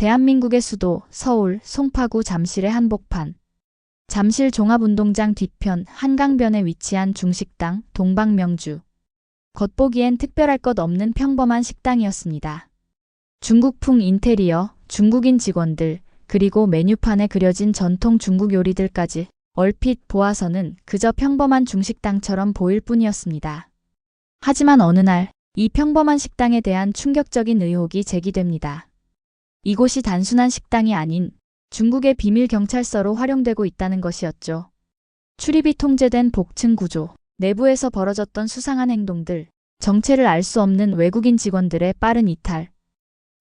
대한민국의 수도 서울 송파구 잠실의 한복판. 잠실 종합운동장 뒤편 한강변에 위치한 중식당 동방명주. 겉보기엔 특별할 것 없는 평범한 식당이었습니다. 중국풍 인테리어, 중국인 직원들, 그리고 메뉴판에 그려진 전통 중국 요리들까지 얼핏 보아서는 그저 평범한 중식당처럼 보일 뿐이었습니다. 하지만 어느 날 이 평범한 식당에 대한 충격적인 의혹이 제기됩니다. 이곳이 단순한 식당이 아닌 중국의 비밀 경찰서로 활용되고 있다는 것이었죠. 출입이 통제된 복층 구조, 내부에서 벌어졌던 수상한 행동들, 정체를 알 수 없는 외국인 직원들의 빠른 이탈,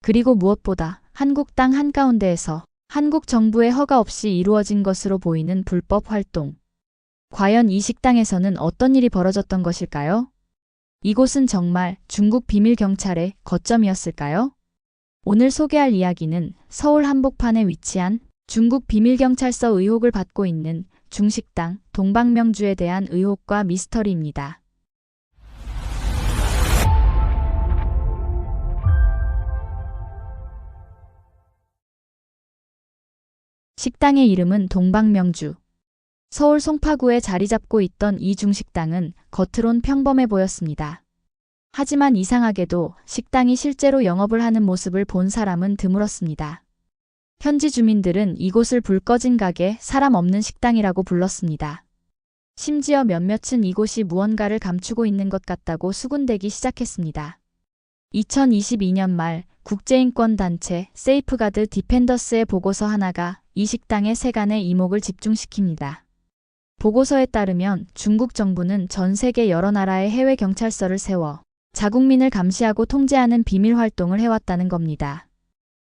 그리고 무엇보다 한국 땅 한가운데에서 한국 정부의 허가 없이 이루어진 것으로 보이는 불법 활동. 과연 이 식당에서는 어떤 일이 벌어졌던 것일까요? 이곳은 정말 중국 비밀 경찰의 거점이었을까요? 오늘 소개할 이야기는 서울 한복판에 위치한 중국 비밀경찰서 의혹을 받고 있는 중식당 동방명주에 대한 의혹과 미스터리입니다. 식당의 이름은 동방명주. 서울 송파구에 자리 잡고 있던 이 중식당은 겉으론 평범해 보였습니다. 하지만 이상하게도 식당이 실제로 영업을 하는 모습을 본 사람은 드물었습니다. 현지 주민들은 이곳을 불 꺼진 가게, 사람 없는 식당이라고 불렀습니다. 심지어 몇몇은 이곳이 무언가를 감추고 있는 것 같다고 수군대기 시작했습니다. 2022년 말 국제인권단체 세이프가드 디펜더스의 보고서 하나가 이 식당의 세간의 이목을 집중시킵니다. 보고서에 따르면 중국 정부는 전 세계 여러 나라의 해외 경찰서를 세워 자국민을 감시하고 통제하는 비밀 활동을 해왔다는 겁니다.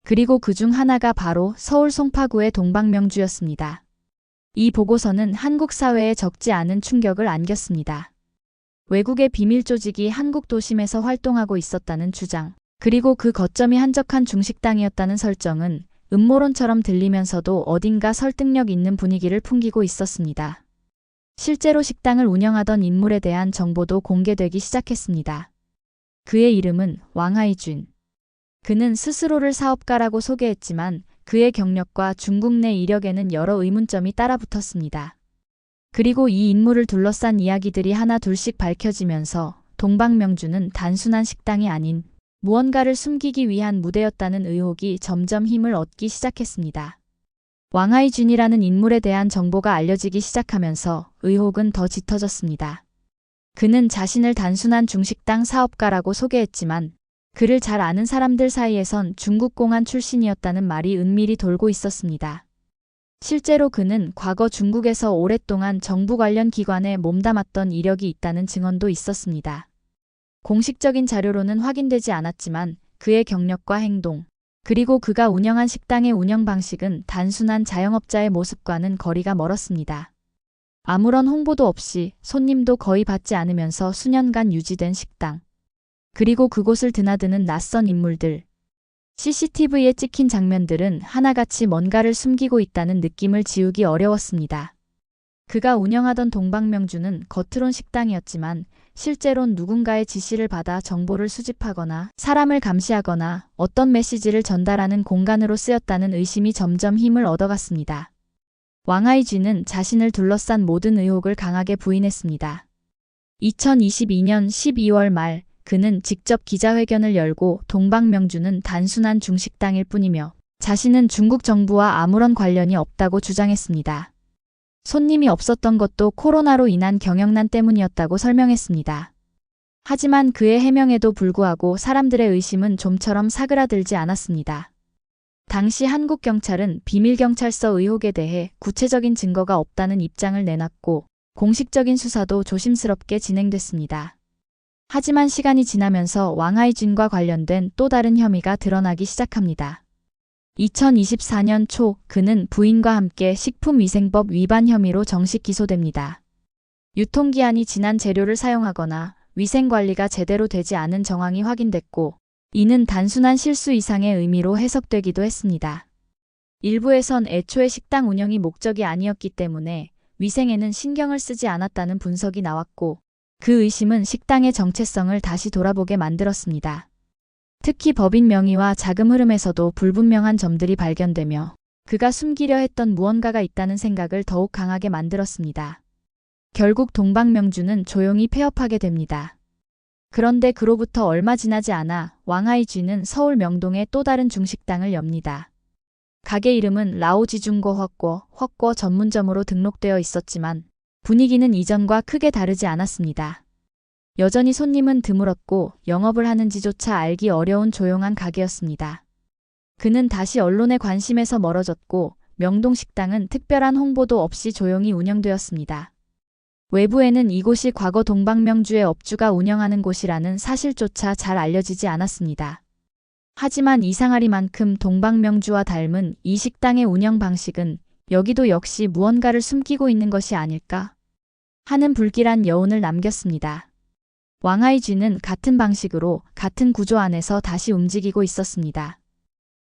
그리고 그중 하나가 바로 서울 송파구의 동방명주였습니다. 이 보고서는 한국 사회에 적지 않은 충격을 안겼습니다. 외국의 비밀 조직이 한국 도심에서 활동하고 있었다는 주장, 그리고 그 거점이 한적한 중식당이었다는 설정은 음모론처럼 들리면서도 어딘가 설득력 있는 분위기를 풍기고 있었습니다. 실제로 식당을 운영하던 인물에 대한 정보도 공개되기 시작했습니다. 그의 이름은 왕하이준. 그는 스스로를 사업가라고 소개했지만 그의 경력과 중국 내 이력에는 여러 의문점이 따라붙었습니다. 그리고 이 인물을 둘러싼 이야기들이 하나 둘씩 밝혀지면서 동방명주는 단순한 식당이 아닌 무언가를 숨기기 위한 무대였다는 의혹이 점점 힘을 얻기 시작했습니다. 왕하이준이라는 인물에 대한 정보가 알려지기 시작하면서 의혹은 더 짙어졌습니다. 그는 자신을 단순한 중식당 사업가라고 소개했지만 그를 잘 아는 사람들 사이에선 중국 공안 출신이었다는 말이 은밀히 돌고 있었습니다. 실제로 그는 과거 중국에서 오랫동안 정부 관련 기관에 몸담았던 이력이 있다는 증언도 있었습니다. 공식적인 자료로는 확인되지 않았지만 그의 경력과 행동, 그리고 그가 운영한 식당의 운영 방식은 단순한 자영업자의 모습과는 거리가 멀었습니다. 아무런 홍보도 없이 손님도 거의 받지 않으면서 수년간 유지된 식당. 그리고 그곳을 드나드는 낯선 인물들. CCTV에 찍힌 장면들은 하나같이 뭔가를 숨기고 있다는 느낌을 지우기 어려웠습니다. 그가 운영하던 동방명주는 겉으론 식당이었지만 실제론 누군가의 지시를 받아 정보를 수집하거나 사람을 감시하거나 어떤 메시지를 전달하는 공간으로 쓰였다는 의심이 점점 힘을 얻어갔습니다. 왕하이쥐는 자신을 둘러싼 모든 의혹을 강하게 부인했습니다. 2022년 12월 말 그는 직접 기자회견을 열고 동방명주는 단순한 중식당일 뿐이며 자신은 중국 정부와 아무런 관련이 없다고 주장했습니다. 손님이 없었던 것도 코로나로 인한 경영난 때문이었다고 설명했습니다. 하지만 그의 해명에도 불구하고 사람들의 의심은 좀처럼 사그라들지 않았습니다. 당시 한국 경찰은 비밀경찰서 의혹에 대해 구체적인 증거가 없다는 입장을 내놨고 공식적인 수사도 조심스럽게 진행됐습니다. 하지만 시간이 지나면서 왕하이준과 관련된 또 다른 혐의가 드러나기 시작합니다. 2024년 초 그는 부인과 함께 식품위생법 위반 혐의로 정식 기소됩니다. 유통기한이 지난 재료를 사용하거나 위생관리가 제대로 되지 않은 정황이 확인됐고 이는 단순한 실수 이상의 의미로 해석되기도 했습니다. 일부에선 애초에 식당 운영이 목적이 아니었기 때문에 위생에는 신경을 쓰지 않았다는 분석이 나왔고 그 의심은 식당의 정체성을 다시 돌아보게 만들었습니다. 특히 법인 명의와 자금 흐름에서도 불분명한 점들이 발견되며 그가 숨기려 했던 무언가가 있다는 생각을 더욱 강하게 만들었습니다. 결국 동방명주는 조용히 폐업하게 됩니다. 그런데 그로부터 얼마 지나지 않아 왕하이쥐는 서울 명동에 또 다른 중식당을 엽니다. 가게 이름은 라오지중고 헛궈 전문점으로 등록되어 있었지만 분위기는 이전과 크게 다르지 않았습니다. 여전히 손님은 드물었고 영업을 하는지조차 알기 어려운 조용한 가게였습니다. 그는 다시 언론의 관심에서 멀어졌고 명동식당은 특별한 홍보도 없이 조용히 운영되었습니다. 외부에는 이곳이 과거 동방명주의 업주가 운영하는 곳이라는 사실조차 잘 알려지지 않았습니다. 하지만 이상하리만큼 동방명주와 닮은 이 식당의 운영 방식은 여기도 역시 무언가를 숨기고 있는 것이 아닐까 하는 불길한 여운을 남겼습니다. 왕하이쥐는 같은 방식으로 같은 구조 안에서 다시 움직이고 있었습니다.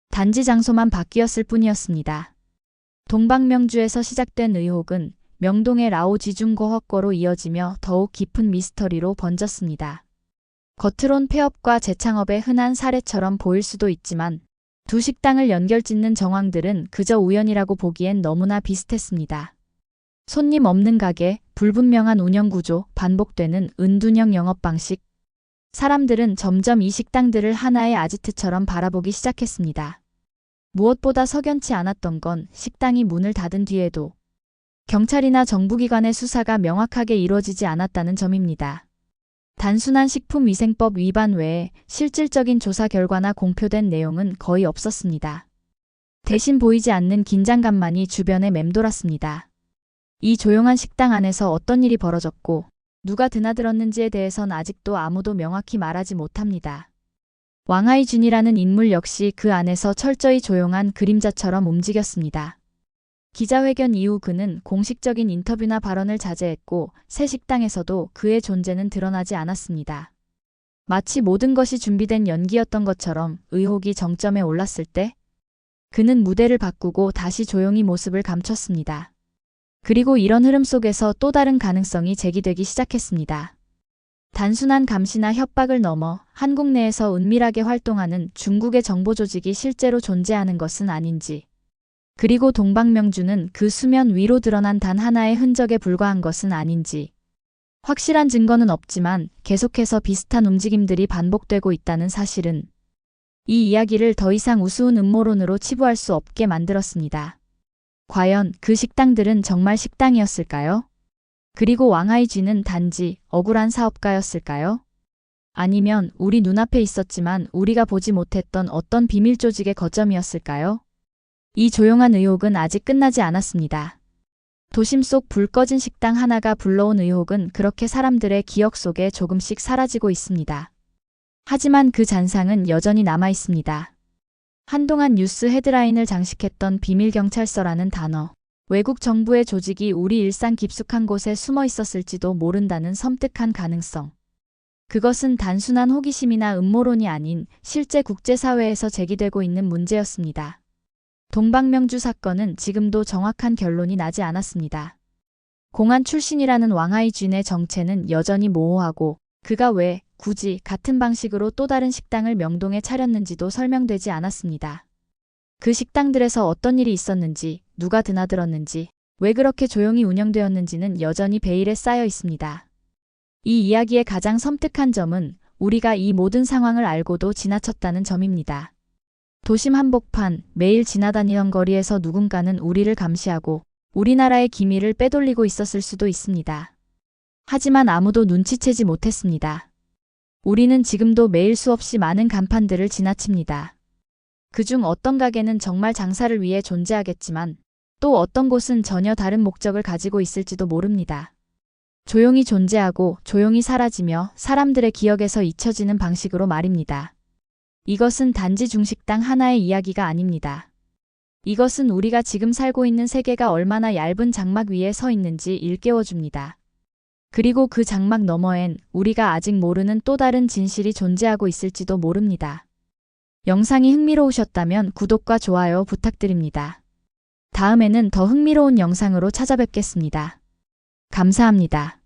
단지 장소만 바뀌었을 뿐이었습니다. 동방명주에서 시작된 의혹은 명동의 라오지중고 헛궈로 이어지며 더욱 깊은 미스터리로 번졌습니다. 겉으론 폐업과 재창업의 흔한 사례처럼 보일 수도 있지만 두 식당을 연결짓는 정황들은 그저 우연이라고 보기엔 너무나 비슷했습니다. 손님 없는 가게, 불분명한 운영구조, 반복되는 은둔형 영업 방식. 사람들은 점점 이 식당들을 하나의 아지트처럼 바라보기 시작했습니다. 무엇보다 석연치 않았던 건 식당이 문을 닫은 뒤에도 경찰이나 정부기관의 수사가 명확하게 이루어지지 않았다는 점입니다. 단순한 식품위생법 위반 외에 실질적인 조사 결과나 공표된 내용은 거의 없었습니다. 대신 보이지 않는 긴장감만이 주변에 맴돌았습니다. 이 조용한 식당 안에서 어떤 일이 벌어졌고 누가 드나들었는지에 대해선 아직도 아무도 명확히 말하지 못합니다. 왕하이준이라는 인물 역시 그 안에서 철저히 조용한 그림자처럼 움직였습니다. 기자회견 이후 그는 공식적인 인터뷰나 발언을 자제했고 새 식당에서도 그의 존재는 드러나지 않았습니다. 마치 모든 것이 준비된 연기였던 것처럼 의혹이 정점에 올랐을 때 그는 무대를 바꾸고 다시 조용히 모습을 감췄습니다. 그리고 이런 흐름 속에서 또 다른 가능성이 제기되기 시작했습니다. 단순한 감시나 협박을 넘어 한국 내에서 은밀하게 활동하는 중국의 정보 조직이 실제로 존재하는 것은 아닌지, 그리고 동방명주는 그 수면 위로 드러난 단 하나의 흔적에 불과한 것은 아닌지, 확실한 증거는 없지만 계속해서 비슷한 움직임들이 반복되고 있다는 사실은 이 이야기를 더 이상 우스운 음모론으로 치부할 수 없게 만들었습니다. 과연 그 식당들은 정말 식당이었을까요? 그리고 왕하이쥐는 단지 억울한 사업가였을까요? 아니면 우리 눈앞에 있었지만 우리가 보지 못했던 어떤 비밀 조직의 거점이었을까요? 이 조용한 의혹은 아직 끝나지 않았습니다. 도심 속 불 꺼진 식당 하나가 불러온 의혹은 그렇게 사람들의 기억 속에 조금씩 사라지고 있습니다. 하지만 그 잔상은 여전히 남아 있습니다. 한동안 뉴스 헤드라인을 장식했던 비밀경찰서라는 단어, 외국 정부의 조직이 우리 일상 깊숙한 곳에 숨어 있었을지도 모른다는 섬뜩한 가능성. 그것은 단순한 호기심이나 음모론이 아닌 실제 국제사회에서 제기되고 있는 문제였습니다. 동방명주 사건은 지금도 정확한 결론이 나지 않았습니다. 공안 출신이라는 왕하이쥔의 정체는 여전히 모호하고 그가 왜 굳이 같은 방식으로 또 다른 식당을 명동에 차렸는지도 설명되지 않았습니다. 그 식당들에서 어떤 일이 있었는지, 누가 드나들었는지, 왜 그렇게 조용히 운영되었는지는 여전히 베일에 쌓여 있습니다. 이 이야기의 가장 섬뜩한 점은 우리가 이 모든 상황을 알고도 지나쳤다는 점입니다. 도심 한복판, 매일 지나다니던 거리에서 누군가는 우리를 감시하고 우리나라의 기밀을 빼돌리고 있었을 수도 있습니다. 하지만 아무도 눈치채지 못했습니다. 우리는 지금도 매일 수없이 많은 간판들을 지나칩니다. 그중 어떤 가게는 정말 장사를 위해 존재하겠지만 또 어떤 곳은 전혀 다른 목적을 가지고 있을지도 모릅니다. 조용히 존재하고 조용히 사라지며 사람들의 기억에서 잊혀지는 방식으로 말입니다. 이것은 단지 중식당 하나의 이야기가 아닙니다. 이것은 우리가 지금 살고 있는 세계가 얼마나 얇은 장막 위에 서 있는지 일깨워줍니다. 그리고 그 장막 너머엔 우리가 아직 모르는 또 다른 진실이 존재하고 있을지도 모릅니다. 영상이 흥미로우셨다면 구독과 좋아요 부탁드립니다. 다음에는 더 흥미로운 영상으로 찾아뵙겠습니다. 감사합니다.